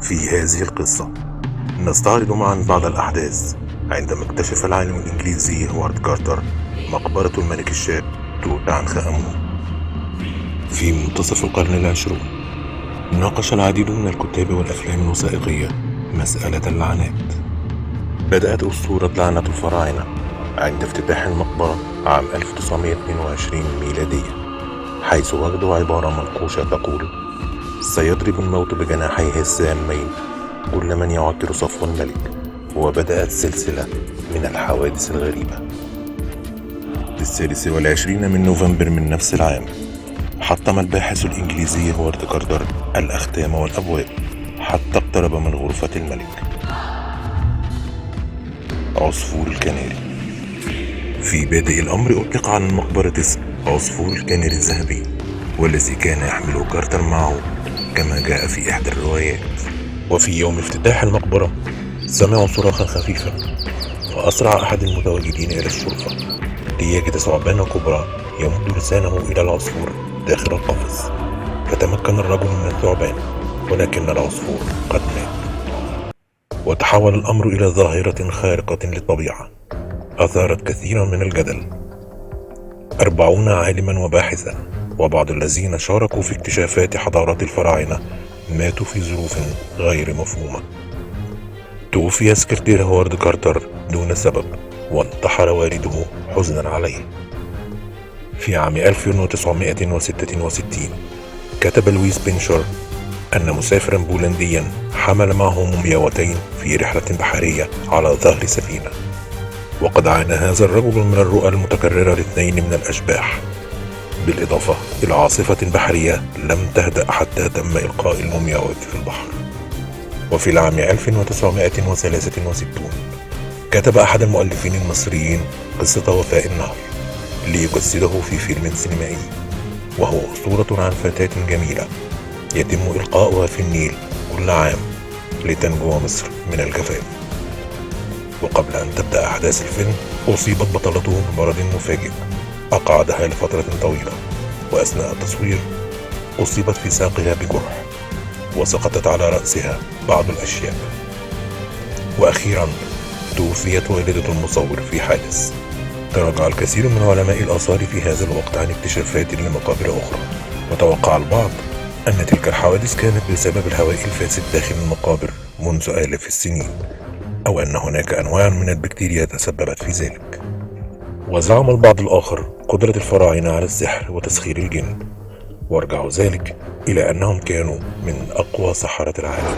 في هذه القصة نستعرض معا بعض الأحداث عندما اكتشف العالم الإنجليزي هوارد كارتر مقبرة الملك الشاب توت عنخ آمون. في منتصف القرن العشرون ناقش العديد من الكتاب والأفلام الوثائقية مسألة اللعنات. بدأت أسطورة لعنة الفراعنة عند افتتاح المقبرة عام 1922 ميلادية، حيث وجدوا عبارة منقوشة تقول: سيضرب الموت بجناحيه السامين كل من يعطر صفو الملك. وبدأت سلسلة من الحوادث الغريبة. في 26 من نوفمبر من نفس العام حطم الباحث الإنجليزي هوارد كارتر الأختام والأبواب حتى اقترب من غرفة الملك. عصفور الكناري. في بادئ الأمر أطلق على المقبرة اسم عصفور الكناري الذهبي، والذي كان يحمله كارتر معه كما جاء في إحدى الروايات. وفي يوم افتتاح المقبرة سمعوا صراخا خفيفا، فأسرع أحد المتواجدين إلى الشرفة ليجد ثعبانا كبرى يمد لسانه إلى العصفور داخل القفص، فتمكن الرجل من الثعبان، ولكن العصفور قد مات. وتحول الأمر إلى ظاهرة خارقة للطبيعة أثارت كثيرا من الجدل. 40 عالما وباحثا وبعض الذين شاركوا في اكتشافات حضارات الفراعنة ماتوا في ظروف غير مفهومة. توفي سكرتير هوارد كارتر دون سبب، وانتحر والده حزنا عليه. في عام 1966 كتب لويس بنشر أن مسافرا بولنديا حمل معه مومياوتين في رحلة بحرية على ظهر سفينة، وقد عانى هذا الرجل من الرؤى المتكررة لاثنين من الأشباح، بالإضافة إلى عاصفة بحرية لم تهدأ حتى تم إلقاء المومياوات في البحر. وفي العام 1963 كتب أحد المؤلفين المصريين قصة وفاء النهر ليجسده في فيلم سينمائي، وهو أسطورة عن فتاة جميلة يتم إلقاؤها في النيل كل عام لتنجو مصر من الجفاف. وقبل أن تبدأ أحداث الفيلم أصيبت بطلته بمرض مفاجئ أقعدها لفترة طويلة، وأثناء التصوير أصيبت في ساقها بجرح وسقطت على رأسها بعض الأشياء. وأخيرا توفيت والدة المصور في حادث. تراجع الكثير من علماء الآثار في هذا الوقت عن اكتشافات لمقابر أخرى، وتوقع البعض أن تلك الحوادث كانت بسبب الهواء الفاسد داخل المقابر منذ آلاف السنين، أو أن هناك أنواع من البكتيريا تسببت في ذلك. وزعم البعض الآخر قدرة الفراعنة على السحر وتسخير الجن، وارجعوا ذلك إلى أنهم كانوا من أقوى سحرة العالم.